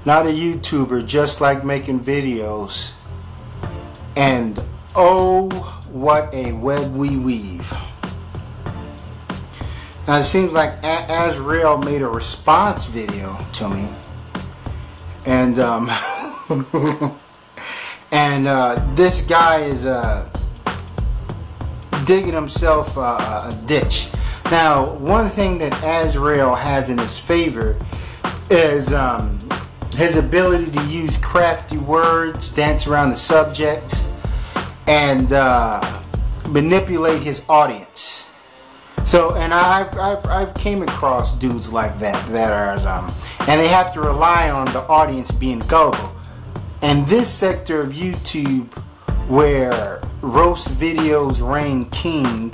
not a YouTuber, just like making videos. And oh, what a web we weave. Now it seems like Azriel made a response video to me, and this guy is digging himself a ditch. Now, one thing that Azriel has in his favor is his ability to use crafty words, dance around the subject, and manipulate his audience. So, and I've came across dudes like that are and they have to rely on the audience being gullible. And this sector of YouTube, where roast videos reign king,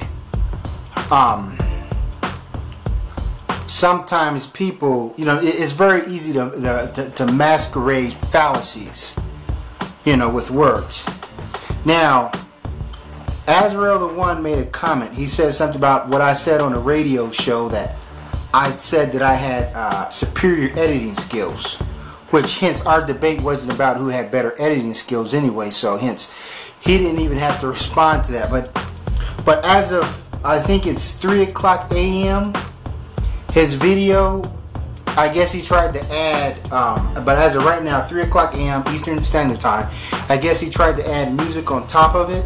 sometimes people, you know, it's very easy to masquerade fallacies, you know, with words. Now, Azriel the One made a comment. He said something about what I said on a radio show, that I said that I had superior editing skills, which hence our debate wasn't about who had better editing skills anyway, so hence he didn't even have to respond to that. But as of, I think it's 3:00 a.m. his video, I guess he tried to add, but as of right now, 3:00 a.m. Eastern Standard Time, I guess he tried to add music on top of it,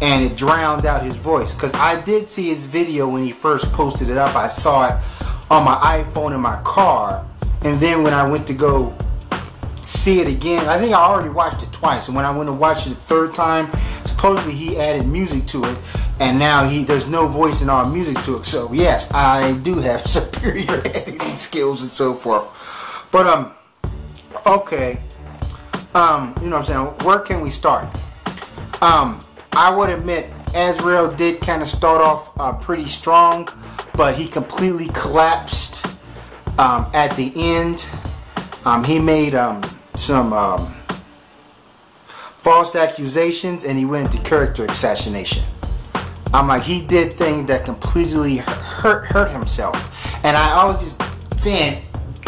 and it drowned out his voice. Because I did see his video when he first posted it up. I saw it on my iPhone in my car, and then when I went to go see it again, I think I already watched it twice, and when I went to watch it the third time, supposedly he added music to it, and now there's no voice and all music to it. So yes, I do have superior editing skills and so forth. But okay, you know what I'm saying, where can we start? I would admit Azriel did kind of start off pretty strong, but he completely collapsed at the end. He made some false accusations, and he went into character assassination. I'm like, he did things that completely hurt himself. And I was just saying,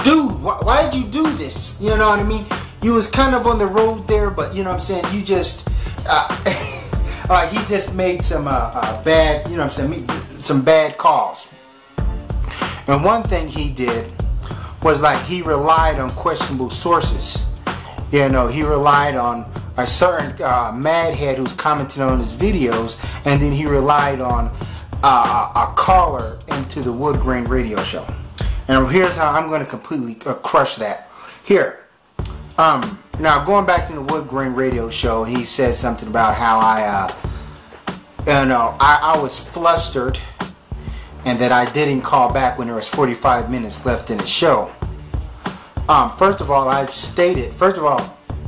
dude, why did you do this? You know what I mean? You was kind of on the road there, but you know what I'm saying, you just he just made some bad, you know what I'm saying, some bad calls. And one thing he did was, like, he relied on questionable sources. You know, he relied on a certain madhead who's commenting on his videos, and then he relied on a caller into the Wood Grain radio show. And here's how I'm going to completely crush that. Here. Now, going back to the Wood Grain radio show, he said something about how I was flustered, and that I didn't call back when there was 45 minutes left in the show. First of all,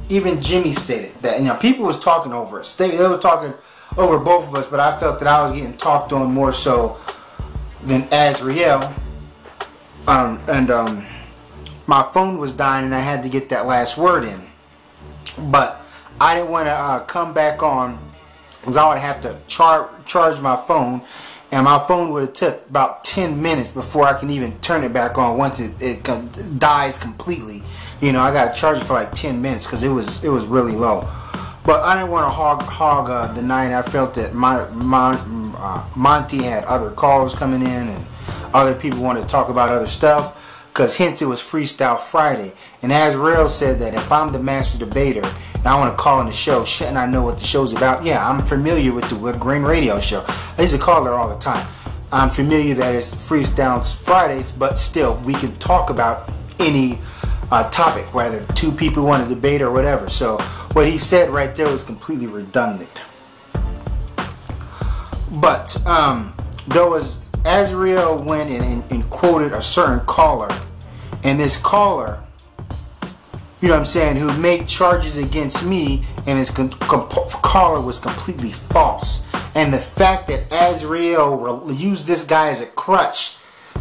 even Jimmy stated that, you know, people was talking over us. They were talking over both of us, but I felt that I was getting talked on more so than Azriel. My phone was dying, and I had to get that last word in. But I didn't want to come back on, because I would have to charge my phone, and my phone would have took about 10 minutes before I can even turn it back on once it dies completely. You know, I got to charge it for like 10 minutes because it was really low. But I didn't want to hog the night. I felt that Monty had other calls coming in, and other people wanted to talk about other stuff, because hence it was Freestyle Friday. And Azriel said that if I'm the master debater and I want to call in the show, shouldn't I know what the show's about? Yeah, I'm familiar with the Wood Grain radio show. I used to call there all the time. I'm familiar that it's Freestyle Fridays, but still, we can talk about any topic, whether two people want to debate or whatever. So what he said right there was completely redundant. But there was, Azriel went and quoted a certain caller, and this caller, you know what I'm saying, who made charges against me, and his caller was completely false. And the fact that Azriel used this guy as a crutch,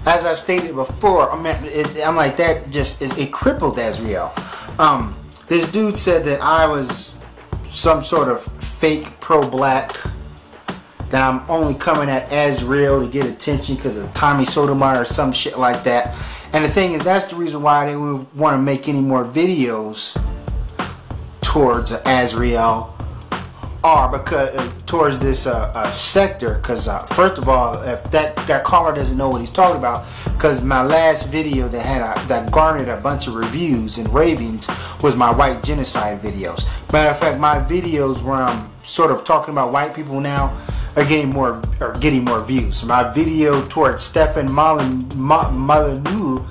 as I stated before, I'm like, that just it crippled Azriel. This dude said that I was some sort of fake pro-black, that I'm only coming at Azriel to get attention because of Tommy Sotomayor or some shit like that. And the thing is, that's the reason why I didn't want to make any more videos towards Azriel, or because towards this sector, because first of all, if that caller doesn't know what he's talking about, because my last video that had that garnered a bunch of reviews and ravings was my white genocide videos. Matter of fact, my videos where I'm sort of talking about white people now are getting more views. My video towards Stefan Molyneux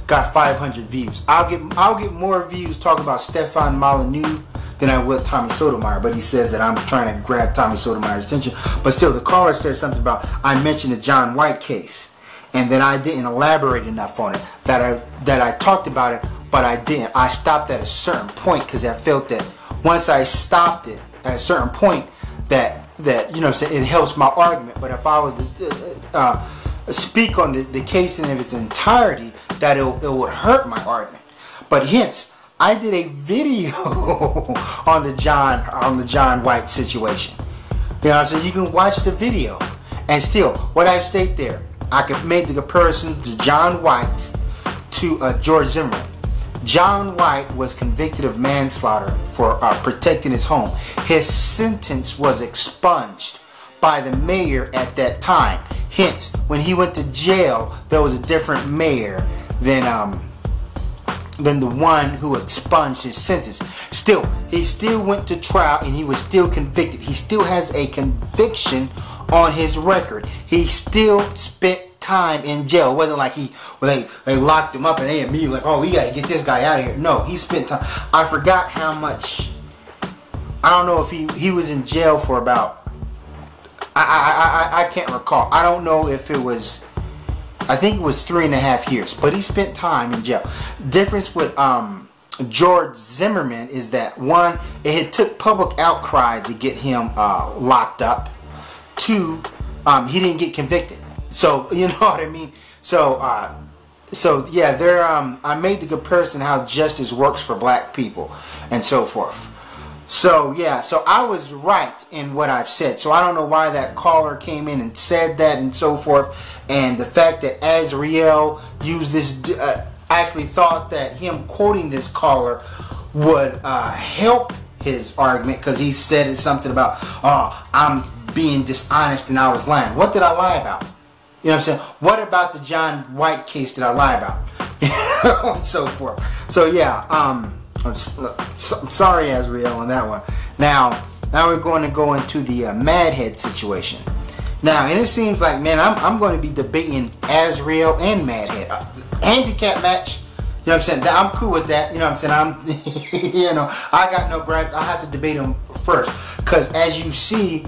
got 500 views. I'll get more views talking about Stefan Molyneux than I will Tommy Sotomayor, but he says that I'm trying to grab Tommy Sotomayor's attention. But still, the caller said something about, I mentioned the John White case, and then I didn't elaborate enough on it. That I talked about it, but I didn't. I stopped at a certain point because I felt that once I stopped it at a certain point, that you know, it helps my argument. But if I was to speak on the case in its entirety, that it would hurt my argument. But hence, I did a video on the John White situation. You know, so you can watch the video. And still, what I state there, I could make the comparison to John White to George Zimmerman. John White was convicted of manslaughter for protecting his home. His sentence was expunged by the mayor at that time. Hence, when he went to jail, there was a different mayor than the one who expunged his sentence. Still, he still went to trial and he was still convicted. He still has a conviction on his record. He still spent time in jail. It wasn't like they locked him up and they immediately like, oh, we gotta get this guy out of here. No, he spent time. I forgot how much. I don't know if he was in jail for about, I can't recall. I don't know if it was, I think it was 3.5 years, but he spent time in jail. Difference with George Zimmerman is that, one, it took public outcry to get him locked up. Two, he didn't get convicted. So you know what I mean. So yeah, I made the comparison how justice works for black people and so forth. So yeah, so I was right in what I've said. So I don't know why that caller came in and said that and so forth. And the fact that Azriel used this, actually thought that him quoting this caller would help his argument, because he said something about, oh, I'm being dishonest and I was lying. What did I lie about? You know what I'm saying? What about the John White case did I lie about? And so forth. So yeah, I'm sorry, Azriel, on that one. Now we're going to go into the Madhead situation. Now, and it seems like, man, I'm going to be debating Azriel and Madhead. Handicap match, you know what I'm saying? I'm cool with that. You know what I'm saying? You know, I got no gripes. I have to debate him first, because as you see,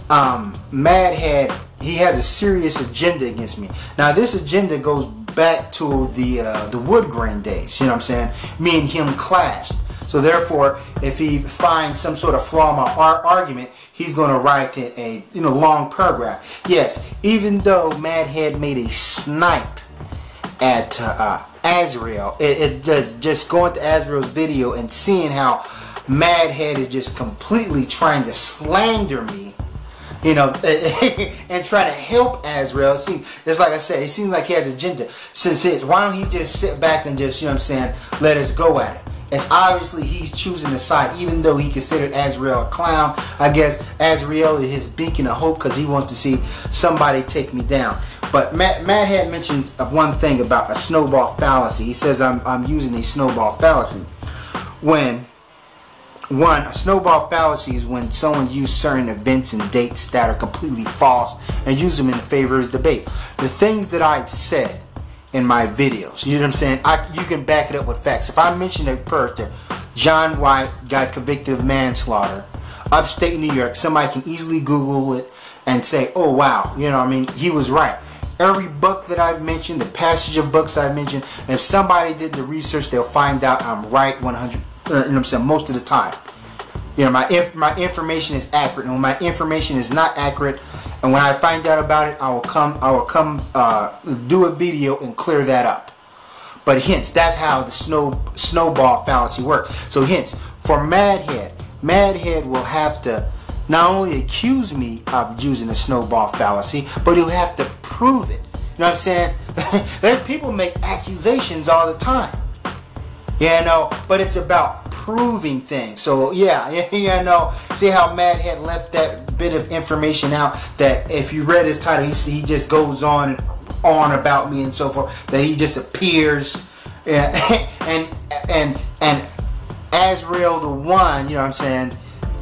Madhead, he has a serious agenda against me. Now, this agenda goes back to the wood grain days. You know what I'm saying? Me and him clashed. So therefore, if he finds some sort of flaw in my argument, he's going to write a long paragraph. Yes, even though Madhead made a snipe at Azriel, it does just going to Azriel's video and seeing how Madhead is just completely trying to slander me, you know, and trying to help Azriel. See, it's like I said, it seems like he has an agenda. Why don't he just sit back and just, you know what I'm saying, let us go at it? It's obviously he's choosing a side, even though he considered Azriel a clown. I guess Azriel is his beacon of hope because he wants to see somebody take me down. But Matt had mentioned one thing about a snowball fallacy. He says I'm using a snowball fallacy. When a snowball fallacy is when someone uses certain events and dates that are completely false and use them in favor of his debate. The things that I've said in my videos, you know what I'm saying, you can back it up with facts. If I mention a person, John White got convicted of manslaughter, upstate New York, somebody can easily Google it and say, oh wow, you know what I mean, he was right. Every book that I've mentioned, the passage of books I've mentioned, if somebody did the research, they'll find out I'm right 100, you know what I'm saying, most of the time. You know, my information is accurate, and when my information is not accurate, and when I find out about it, I will come do a video and clear that up. But hence, that's how the snowball fallacy works. So hence, for Madhead will have to not only accuse me of using a snowball fallacy, but he'll have to prove it. You know what I'm saying? There, people make accusations all the time. You know, but it's about proving things. So yeah, you know, see how Mad had left that bit of information out, that if you read his title, he just goes on about me and so forth, that he just appears, and Azriel the One, you know what I'm saying,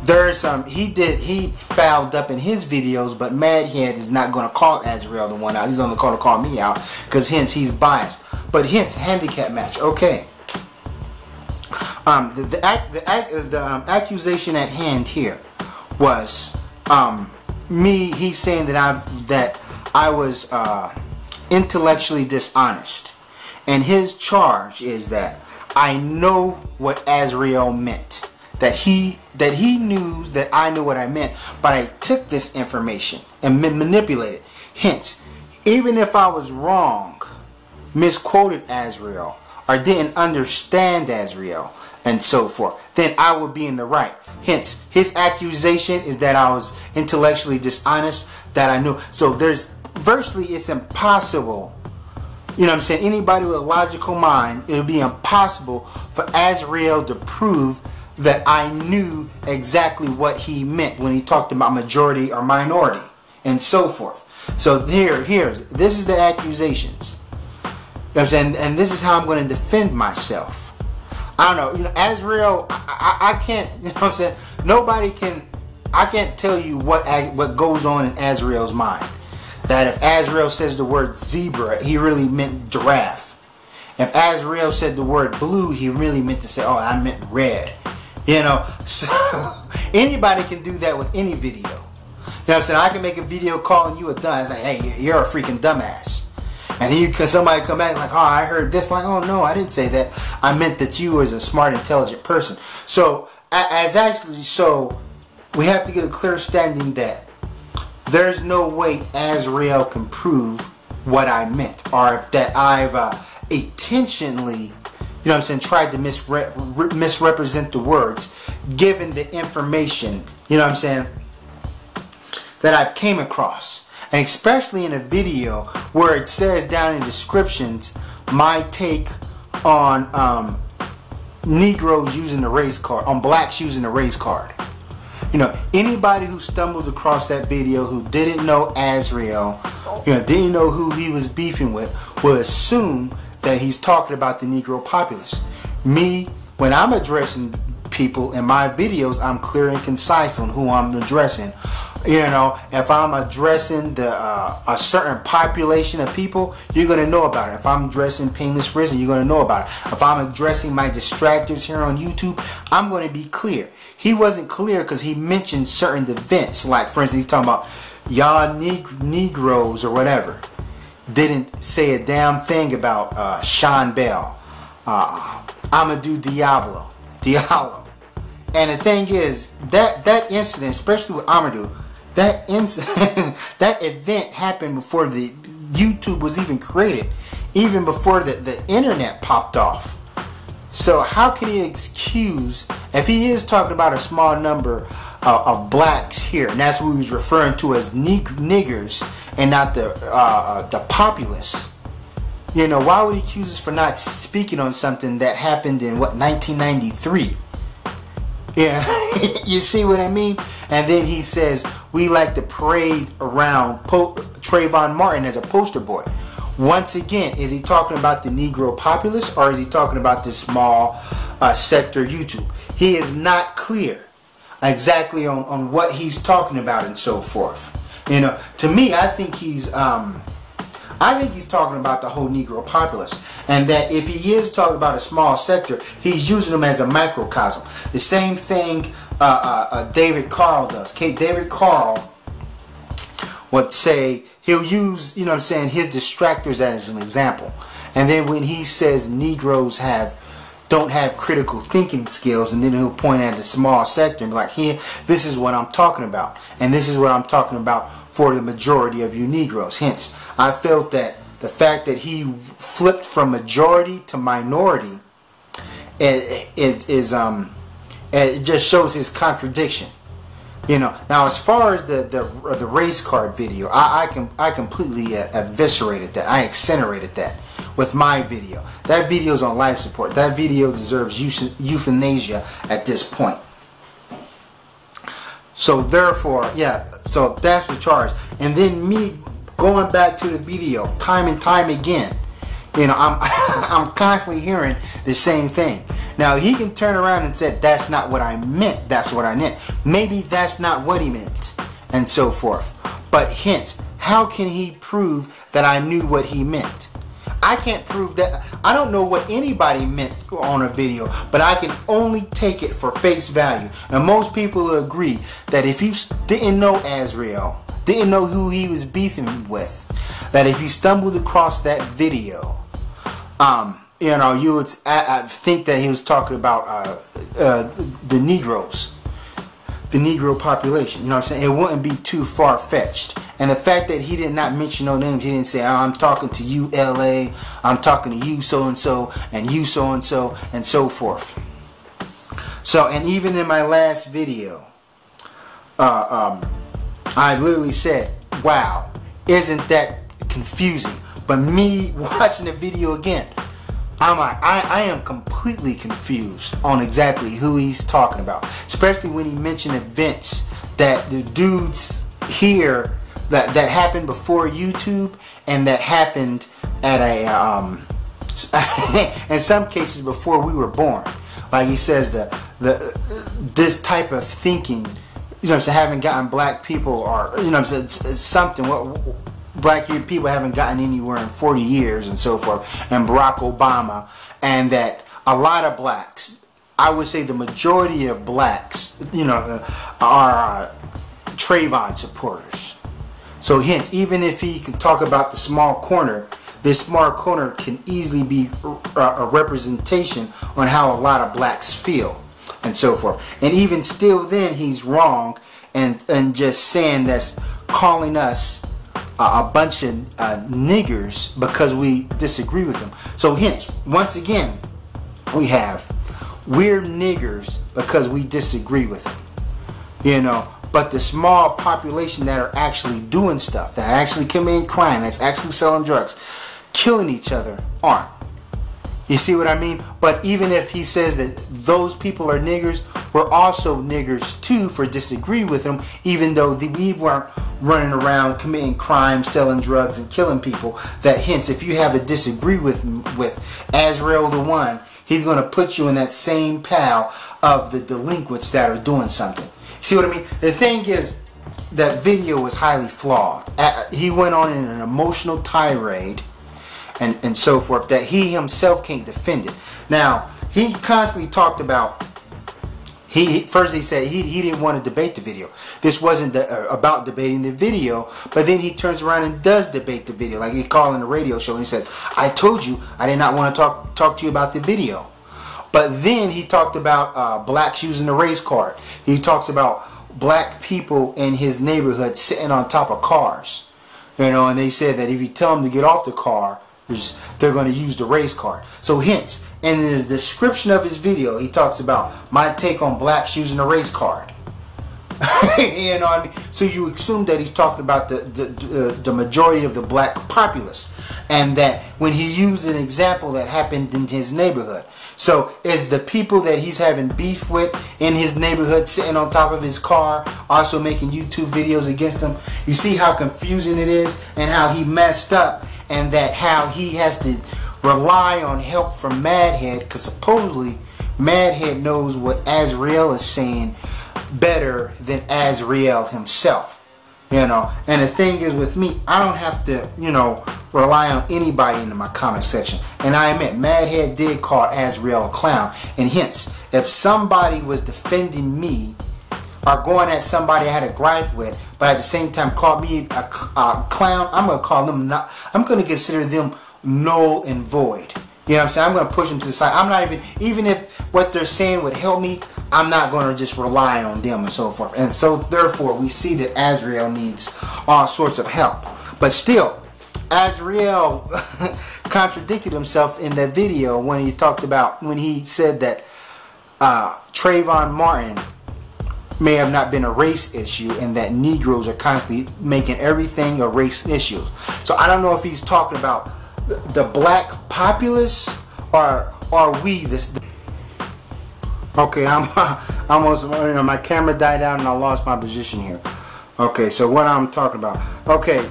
there's he fouled up in his videos, but Madhead is not going to call Azriel the One out. He's only going to call me out, because hence he's biased. But hence handicap match. Okay. The accusation at hand here was he's saying that I was intellectually dishonest, and his charge is that I know what Azriel meant, that he knew that I knew what I meant, but I took this information and manipulated. Hence, even if I was wrong, misquoted Azriel, or didn't understand Azriel, and so forth, then I would be in the right. Hence, his accusation is that I was intellectually dishonest, that I knew. So there's virtually, it's impossible, you know what I'm saying, anybody with a logical mind, it would be impossible for Azriel to prove that I knew exactly what he meant when he talked about majority or minority, and so forth. So this is the accusations. You know what I'm saying? And this is how I'm going to defend myself. I don't know, you know, Azriel, I can't, you know what I'm saying, nobody can, I can't tell you what goes on in Azriel's mind. That if Azriel says the word zebra, he really meant giraffe. If Azriel said the word blue, he really meant to say, oh, I meant red. You know, so anybody can do that with any video. You know what I'm saying? I can make a video calling you a dumb, like, hey, you're a freaking dumbass. And then somebody come back like, oh, I heard this. Like, oh, no, I didn't say that. I meant that you was a smart, intelligent person. So, so we have to get a clear standing that there's no way Azriel can prove what I meant, or that I've intentionally, you know what I'm saying, tried to misrepresent the words, given the information, you know what I'm saying, that I've came across. And especially in a video where it says down in descriptions my take on Negroes using the race card, on blacks using the race card. You know, anybody who stumbled across that video who didn't know Azriel, you know, didn't know who he was beefing with, will assume that he's talking about the Negro populace. Me, when I'm addressing people in my videos, I'm clear and concise on who I'm addressing. You know, if I'm addressing a certain population of people, you're going to know about it. If I'm addressing Painless Risen, you're going to know about it. If I'm addressing my distractors here on YouTube, I'm going to be clear. He wasn't clear because he mentioned certain events. Like, for instance, he's talking about y'all Negroes or whatever. Didn't say a damn thing about Sean Bell, Amadou Diallo. And the thing is, that incident, especially with Amadou, that event happened before the YouTube was even created, even before the internet popped off. So how can he excuse, if he is talking about a small number of blacks here, and that's what he was referring to as niggers and not the populace? You know, why would he accuse us for not speaking on something that happened in what, 1993? Yeah, you see what I mean? And then he says, we like to parade around Trayvon Martin as a poster boy. Once again, is he talking about the Negro populace, or is he talking about this small sector YouTube? He is not clear exactly on what he's talking about and so forth. You know, to me, I think he's talking about the whole Negro populace, and that if he is talking about a small sector, he's using them as a microcosm. The same thing David Carl does. David Carl would say, he'll use, you know what I'm saying, his distractors as an example. And then when he says Negroes don't have critical thinking skills, and then he'll point at the small sector and be like, here, this is what I'm talking about. And this is what I'm talking about for the majority of you Negroes. Hence, I felt that the fact that he flipped from majority to minority, it just shows his contradiction. You know, now as far as the race card video, I completely eviscerated that. I incinerated that with my video. That video is on life support. That video deserves euthanasia at this point. So therefore, yeah, so that's the charge. And then me going back to the video time and time again, you know, I'm constantly hearing the same thing. Now he can turn around and say, that's not what I meant, that's what I meant. Maybe that's not what he meant, and so forth. But hence, how can he prove that I knew what he meant? I can't prove that. I don't know what anybody meant on a video, but I can only take it for face value. And most people agree that if you didn't know Azriel, didn't know who he was beefing with, that if you stumbled across that video, you know, you would think that he was talking about the Negroes, the Negro population. You know what I'm saying? It wouldn't be too far-fetched. And the fact that he did not mention no names, he didn't say, oh, I'm talking to you, LA, I'm talking to you, so-and-so, and you, so-and-so, and so forth. So, and even in my last video, I literally said, wow, isn't that confusing? But me watching the video again, I'm like, I am completely confused on exactly who he's talking about. Especially when he mentioned events that the dudes here that happened before YouTube and that happened at a in some cases before we were born. Like he says this type of thinking, you know, so haven't gotten black people, or you know, it's something what black people haven't gotten anywhere in 40 years and so forth, and Barack Obama, and that a lot of blacks, I would say the majority of blacks, you know, are Trayvon supporters. So hence, even if he can talk about the small corner, this small corner can easily be a representation on how a lot of blacks feel and so forth. And even still then, he's wrong and just saying that's calling us a bunch of niggers because we disagree with them. So hence, once again, we're niggers because we disagree with them. You know, but the small population that are actually doing stuff, that are actually committing crime, that's actually selling drugs, killing each other, aren't. You see what I mean? But even if he says that those people are niggers, we're also niggers too for disagreeing with them, even though we weren't running around committing crime, selling drugs, and killing people. That hence, if you have a disagree with Azriel the One, he's going to put you in that same pile of the delinquents that are doing something. See what I mean? The thing is, that video was highly flawed. He went on in an emotional tirade and so forth that he himself can't defend it. Now, he constantly talked about, first he said he didn't want to debate the video. This wasn't about debating the video, but then he turns around and does debate the video. Like he called in a radio show and he said, I told you I did not want to talk to you about the video. But then he talked about blacks using the race card. He talks about black people in his neighborhood sitting on top of cars. You know, and they said that if you tell them to get off the car, they're going to use the race card. So hence, in the description of his video, he talks about my take on blacks using the race card. You know what I mean? So you assume that he's talking about the majority of the black populace, and that when he used an example that happened in his neighborhood. So is the people that he's having beef with in his neighborhood sitting on top of his car also making YouTube videos against him? You see how confusing it is and how he messed up, and that how he has to rely on help from Madhead, because supposedly Madhead knows what Azriel is saying better than Azriel himself. You know, and the thing is with me, I don't have to, you know, rely on anybody in my comment section. And I admit, Madhead did call Azriel a clown. And hence, if somebody was defending me or going at somebody I had a gripe with, but at the same time called me a clown, I'm going to call them not, I'm going to consider them null and void. You know what I'm saying? I'm going to push them to the side. I'm not even if what they're saying would help me, I'm not going to just rely on them and so forth. And so therefore, we see that Azriel needs all sorts of help. But still, Azriel contradicted himself in that video when he talked about, when he said that Trayvon Martin may have not been a race issue, and that Negroes are constantly making everything a race issue. So I don't know if he's talking about the black populace or are we this. Okay, I'm almost, you know, my camera died out and I lost my position here. Okay, so what I'm talking about. Okay,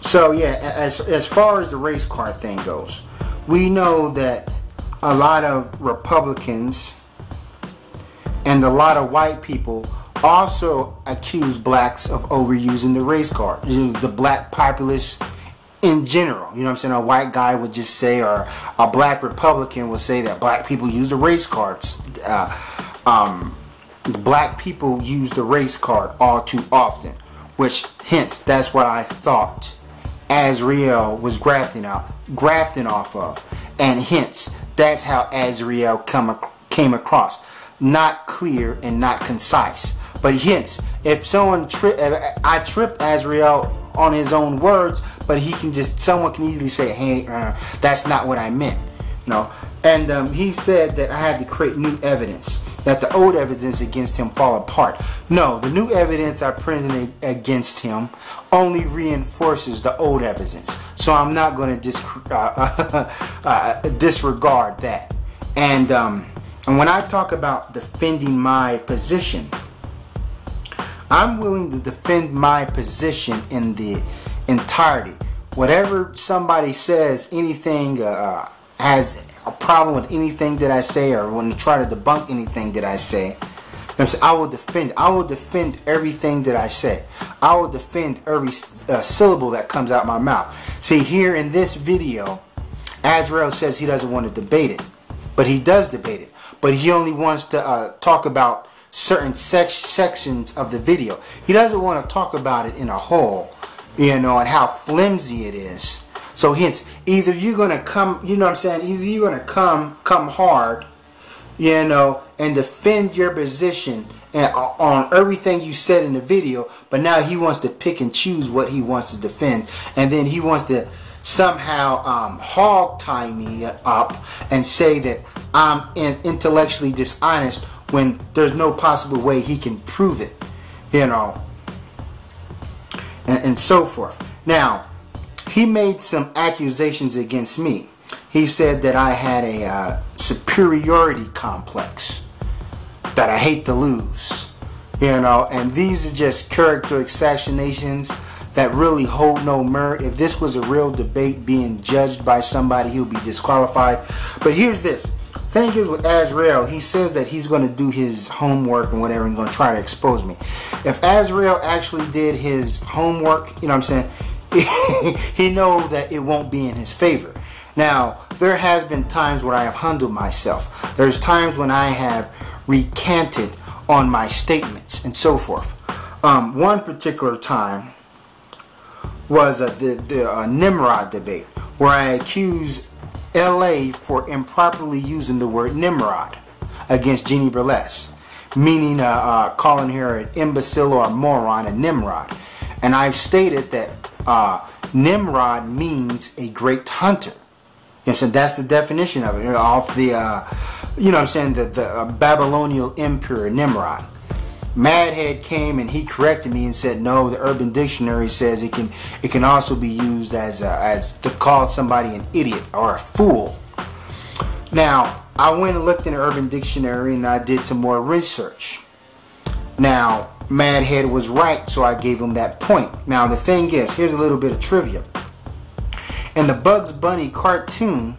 so yeah, as far as the race card thing goes, we know that a lot of Republicans and a lot of white people also accuse blacks of overusing the race card. The black populace in general, you know what I'm saying? A white guy would just say, or a black Republican would say that black people use the race cards. Black people use the race card all too often, which hence that's what I thought Azriel was grafting off of, and hence that's how Azriel came across. Not clear and not concise, but hence if someone I tripped Azriel on his own words, but someone can easily say, hey, that's not what I meant, you know. And he said that I had to create new evidence, that the old evidence against him fall apart. No, the new evidence I presented against him only reinforces the old evidence, so I'm not going to disregard that. And when I talk about defending my position, I'm willing to defend my position in the entirety. Whatever somebody says, anything has a problem with anything that I say, or want to try to debunk anything that I say, I will defend. I will defend everything that I say. I will defend every syllable that comes out my mouth. See, here in this video, Azriel says he doesn't want to debate it, but he does debate it. But he only wants to talk about certain sections of the video. He doesn't want to talk about it in a whole, you know, and how flimsy it is. So hence, either you're going to come, you know what I'm saying, either you're going to come hard, you know, and defend your position and on everything you said in the video, but now he wants to pick and choose what he wants to defend, and then he wants to somehow hog tie me up and say that I'm intellectually dishonest when there's no possible way he can prove it, you know, and so forth. Now, he made some accusations against me. He said that I had a superiority complex, that I hate to lose, you know, and these are just character assassinations that really hold no merit. If this was a real debate being judged by somebody, he'll be disqualified. But here's this. Thing is with Azriel, he says that he's going to do his homework and whatever and going to try to expose me. If Azriel actually did his homework, you know what I'm saying, he knows that it won't be in his favor. Now, there has been times where I have humbled myself. There's times when I have recanted on my statements and so forth. One particular time was the Nimrod debate, where I accused LA for improperly using the word Nimrod against Jeannie Burlesque, meaning calling her an imbecile or a moron, a Nimrod. And I've stated that Nimrod means a great hunter. You know what I'm saying? That's the definition of it. Off the, you know what I'm saying, the Babylonian emperor Nimrod. Madhead came and he corrected me and said, no, the Urban Dictionary says it can also be used as to call somebody an idiot or a fool. Now, I went and looked in the Urban Dictionary and I did some more research. Now, Madhead was right, so I gave him that point. Now, the thing is, here's a little bit of trivia. In the Bugs Bunny cartoon,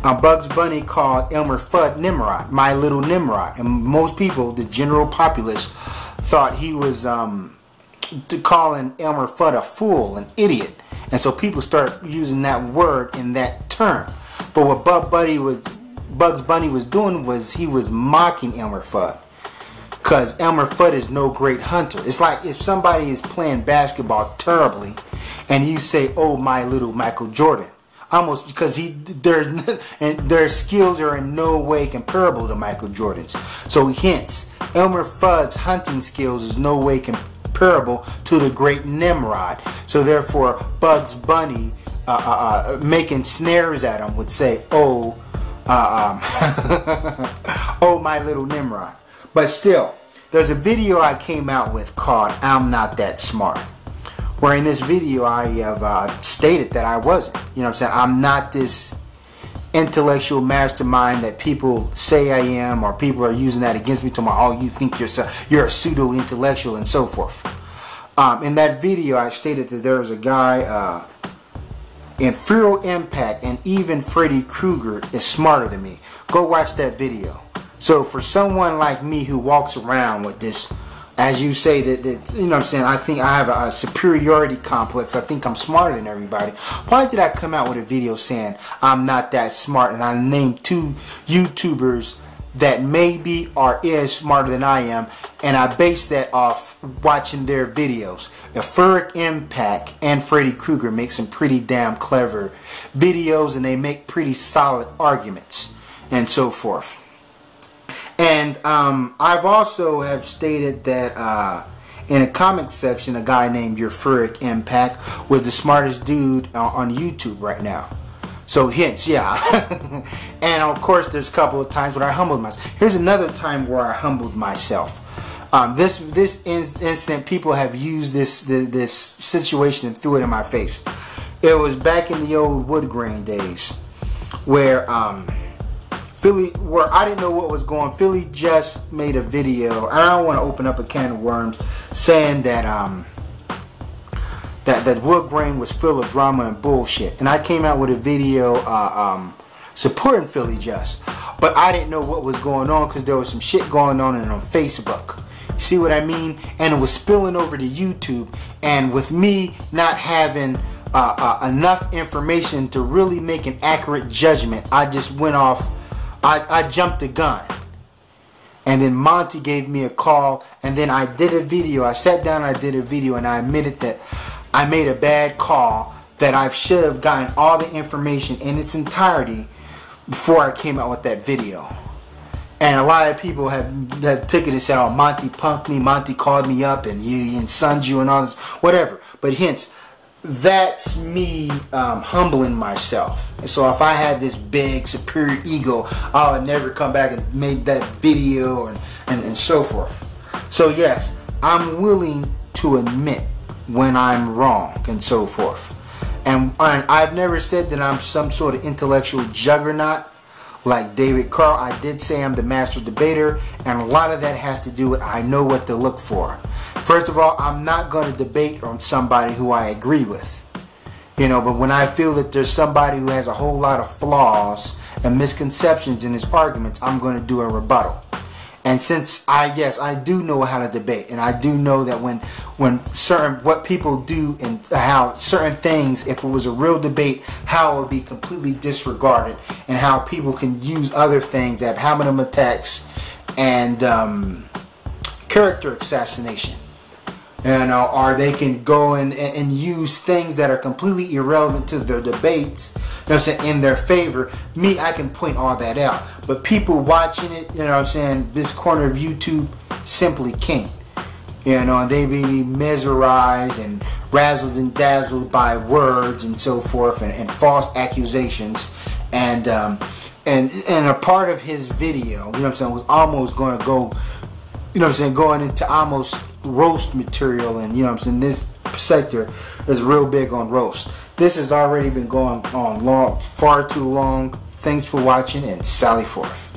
Bugs Bunny called Elmer Fudd Nimrod, my little Nimrod, and most people, the general populace, thought he was calling Elmer Fudd a fool, an idiot, and so people started using that word in that term. But what Bugs Bunny was doing was he was mocking Elmer Fudd, because Elmer Fudd is no great hunter. It's like if somebody is playing basketball terribly, and you say, "Oh, my little Michael Jordan." Almost because their skills are in no way comparable to Michael Jordan's. So hence, Elmer Fudd's hunting skills is no way comparable to the great Nimrod. So therefore, Bugs Bunny making snares at him would say, "Oh, oh, my little Nimrod." But still, there's a video I came out with called I'm Not That Smart, where in this video I have stated that I wasn't. You know what I'm saying? I'm not this intellectual mastermind that people say I am, or people are using that against me, talking about, oh, you think you're a pseudo-intellectual and so forth. In that video I stated that there was a guy in Feral Impact, and even Freddy Krueger is smarter than me. Go watch that video. So for someone like me who walks around with this, as you say, that you know what I'm saying, I think I have a superiority complex. I think I'm smarter than everybody. Why did I come out with a video saying I'm not that smart, and I named 2 YouTubers that maybe or is smarter than I am, and I base that off watching their videos. Feral Impact and Freddy Krueger make some pretty damn clever videos, and they make pretty solid arguments and so forth. And I've also have stated that in a comment section, a guy named Feral Impact was the smartest dude on YouTube right now. So hence, yeah. And of course, there's a couple of times where I humbled myself. Here's another time where I humbled myself. This incident, people have used this situation and threw it in my face. It was back in the old wood grain days, where where I didn't know what was going. Philly just made a video. I don't want to open up a can of worms, saying that that wood grain was full of drama and bullshit, and I came out with a video supporting Philly Just, but I didn't know what was going on because there was some shit going on Facebook. See what I mean? And it was spilling over to YouTube, and with me not having enough information to really make an accurate judgment, I just went off. I jumped the gun. And then Monty gave me a call, and then I did a video. I sat down and I did a video, and I admitted that I made a bad call, that I should have gotten all the information in its entirety before I came out with that video. And a lot of people have took it and said, oh, Monty punked me, Monty called me up and sunned you and all this, whatever. But hence, that's me humbling myself. And so if I had this big superior ego, I would never come back and make that video and so forth. So yes, I'm willing to admit when I'm wrong and so forth. And I've never said that I'm some sort of intellectual juggernaut like David Carl. I did say I'm the master debater, and a lot of that has to do with I know what to look for. First of all, I'm not going to debate on somebody who I agree with. You know, but when I feel that there's somebody who has a whole lot of flaws and misconceptions in his arguments, I'm going to do a rebuttal. And since I do know how to debate, and I do know that when what people do and how certain things, if it was a real debate, how it would be completely disregarded, and how people can use other things that hammer attacks and character assassination. You know, or they can go and use things that are completely irrelevant to their debates, you know what I'm saying, in their favor. Me, I can point all that out. But people watching it, you know what I'm saying, this corner of YouTube simply can't. You know, and they be mesmerized and razzled and dazzled by words and so forth, and false accusations. And a part of his video, you know what I'm saying, was almost going to go, you know what I'm saying, going into almost roast material. And you know what I'm saying, this sector is real big on roast. This has already been going on far too long. Thanks for watching, and sally forth.